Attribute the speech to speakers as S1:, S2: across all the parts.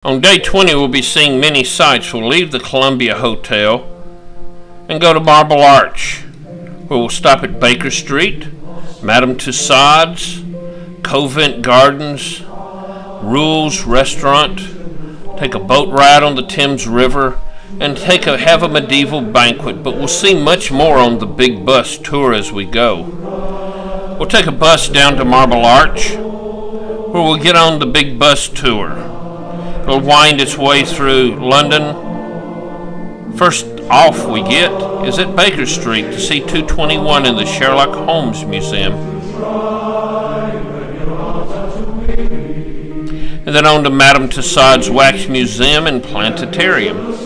S1: On day 20, we'll be seeing many sights. We'll leave the Columbia Hotel and go to Marble Arch, where we'll stop at Baker Street, Madame Tussauds, Covent Gardens, Rule's Restaurant, take a boat ride on the Thames River, and have a medieval banquet. But we'll see much more on the big bus tour as we go. We'll take a bus down to Marble Arch, where we'll get on the big bus tour. It'll wind its way through London. First off we get is at Baker Street to see 221 in the Sherlock Holmes Museum. And then on to Madame Tussauds Wax Museum and Planetarium.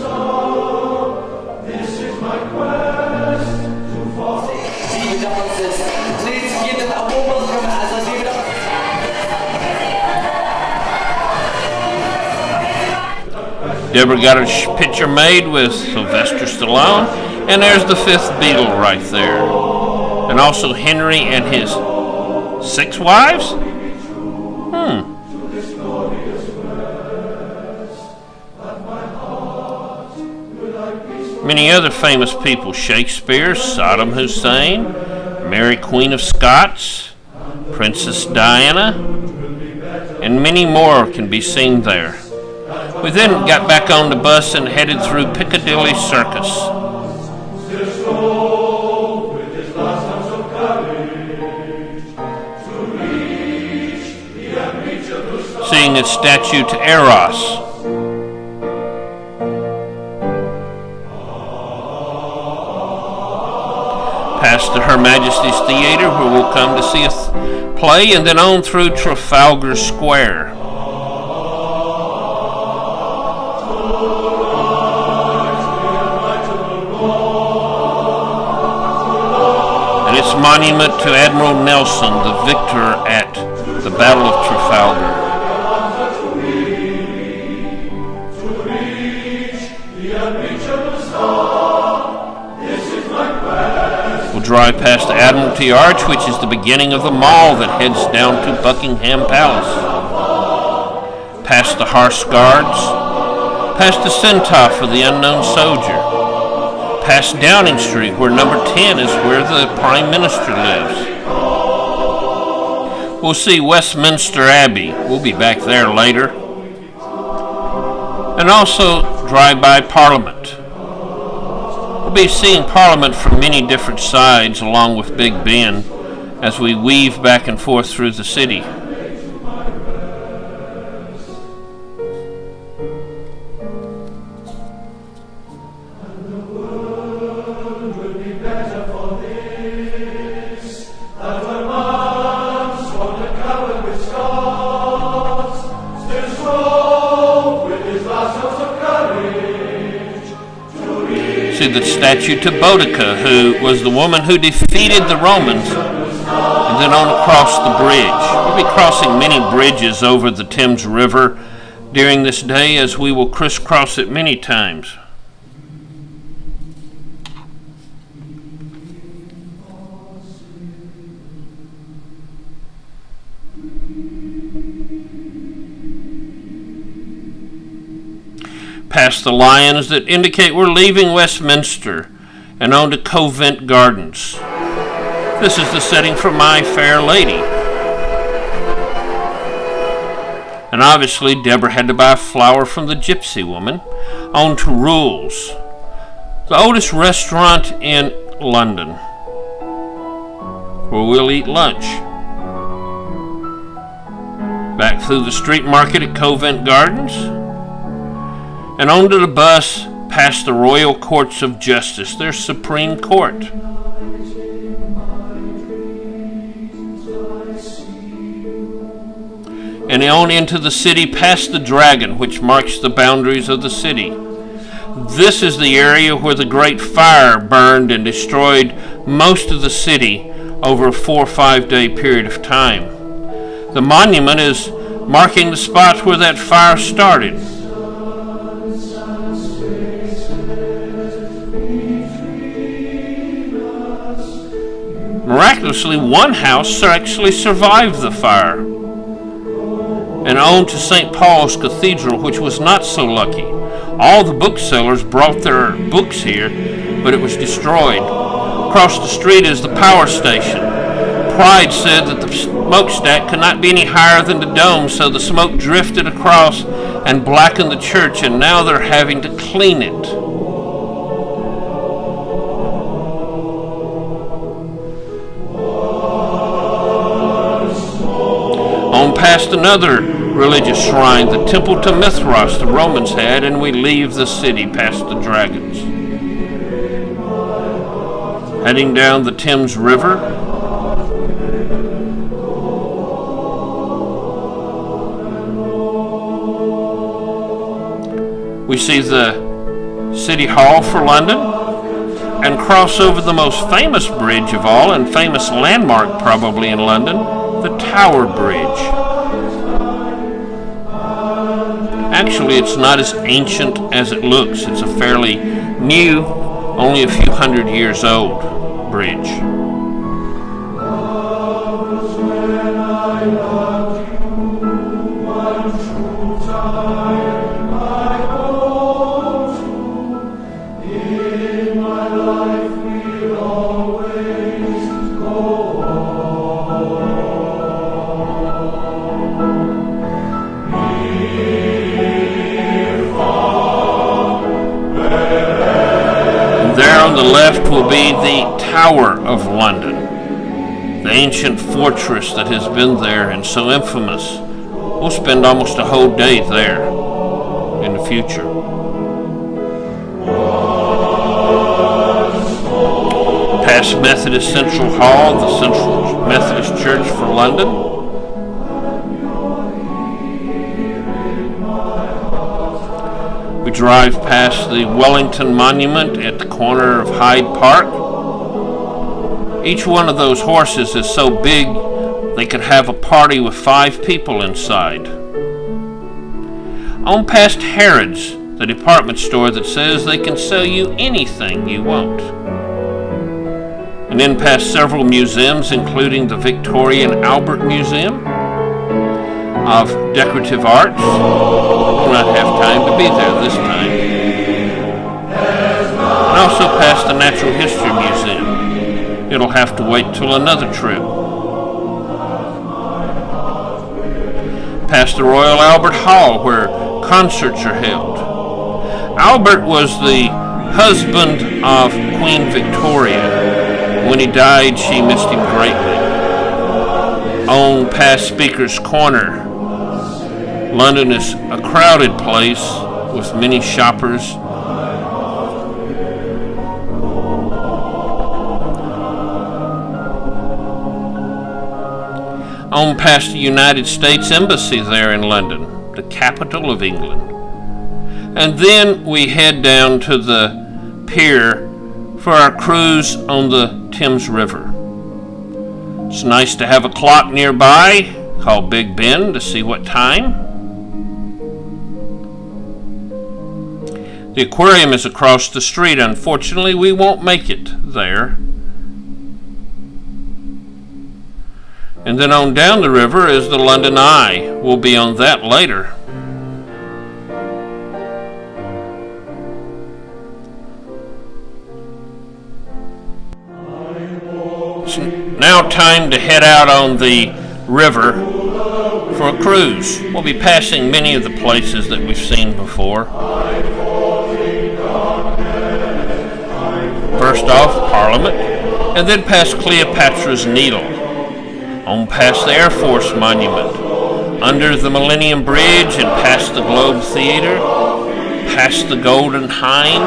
S1: Deborah got a picture made with Sylvester Stallone, and there's the fifth Beatle right there. And also Henry and his 6 wives? Many other famous people: Shakespeare, Saddam Hussein, Mary Queen of Scots, Princess Diana, and many more can be seen there. We then got back on the bus and headed through Piccadilly Circus. Seeing its statue to Eros. Past the Her Majesty's Theatre, where we'll come to see a play, and then on through Trafalgar Square. Its monument to Admiral Nelson, the victor at the Battle of Trafalgar. We'll drive past the Admiralty Arch, which is the beginning of the mall that heads down to Buckingham Palace. Past the Horse Guards, past the Centaur for the Unknown Soldier. Past Downing Street, where number 10 is where the Prime Minister lives. We'll see Westminster Abbey. We'll be back there later. And also drive by Parliament. We'll be seeing Parliament from many different sides along with Big Ben as we weave back and forth through the city. See the statue to Boudica, who was the woman who defeated the Romans, and then on across the bridge. We'll be crossing many bridges over the Thames River during this day, as we will crisscross it many times. Past the lions that indicate we're leaving Westminster and on to Covent Gardens. This is the setting for My Fair Lady. And obviously Deborah had to buy a flower from the gypsy woman. On to Rule's, the oldest restaurant in London, where we'll eat lunch. Back through the street market at Covent Gardens, and onto the bus past the Royal Courts of Justice, their Supreme Court. And on into the city past the Dragon, which marks the boundaries of the city. This is the area where the Great Fire burned and destroyed most of the city over a 4 or 5 day period of time. The monument is marking the spots where that fire started. Miraculously, one house actually survived the fire. and on to St. Paul's Cathedral, which was not so lucky. All the booksellers brought their books here, but it was destroyed. Across the street is the power station. Pride said that the smokestack could not be any higher than the dome, so the smoke drifted across and blackened the church, and now they're having to clean it. On past another religious shrine, the temple to Mithras the Romans had, and we leave the city past the dragons. Heading down the Thames River, we see the City Hall for London and cross over the most famous bridge of all and famous landmark probably in London, the Tower Bridge. Actually, it's not as ancient as it looks. It's a fairly new, only a few hundred years old bridge. On the left will be the Tower of London, the ancient fortress that has been there and so infamous. We'll spend almost a whole day there in the future. Past Methodist Central Hall, the Central Methodist Church for London. We drive past the Wellington Monument at the corner of Hyde Park. Each one of those horses is so big they could have a party with 5 people inside. On past Harrods, the department store that says they can sell you anything you want. And then past several museums, including the Victoria and Albert Museum of Decorative Arts. We'll not have time to be there this time. And also past the Natural History Museum. It'll have to wait till another trip. Past the Royal Albert Hall, where concerts are held. Albert was the husband of Queen Victoria. When he died, she missed him greatly. On past Speaker's Corner, London is a crowded place with many shoppers. On past the United States Embassy there in London, the capital of England. And then we head down to the pier for our cruise on the Thames River. It's nice to have a clock nearby called Big Ben to see what time. The aquarium is across the street. Unfortunately, we won't make it there. And then on down the river is the London Eye. We'll be on that later. It's now time to head out on the river for a cruise. We'll be passing many of the places that we've seen before. First off, Parliament, and then past Cleopatra's Needle, on past the Air Force Monument, under the Millennium Bridge and past the Globe Theater, past the Golden Hind,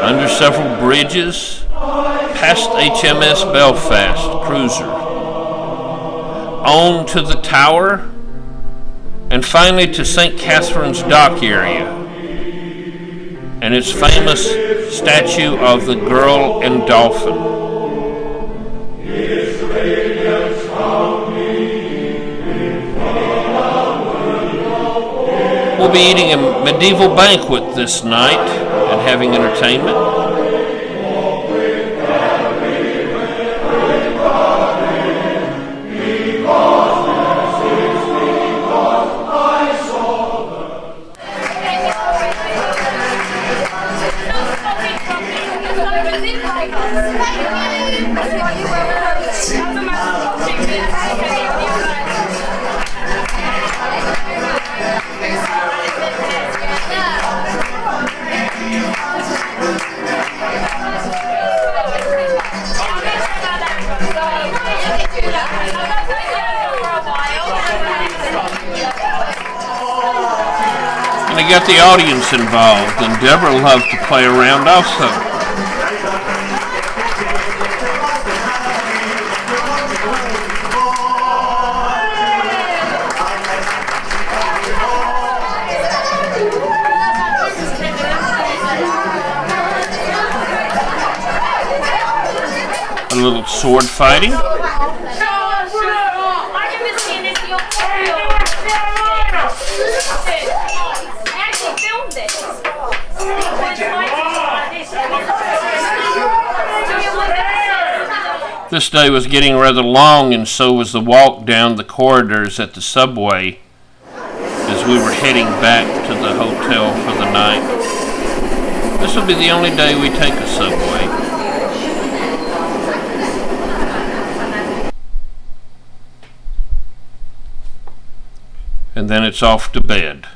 S1: under several bridges, past HMS Belfast cruiser, on to the Tower, and finally to St. Catherine's Dock area and its famous statue of the Girl and Dolphin. We'll be eating a medieval banquet this night and having entertainment. to get the audience involved, and Deborah loved to play around also. A little sword fighting. This day was getting rather long, and so was the walk down the corridors at the subway as we were heading back to the hotel for the night. This will be the only day we take a subway. And then it's off to bed.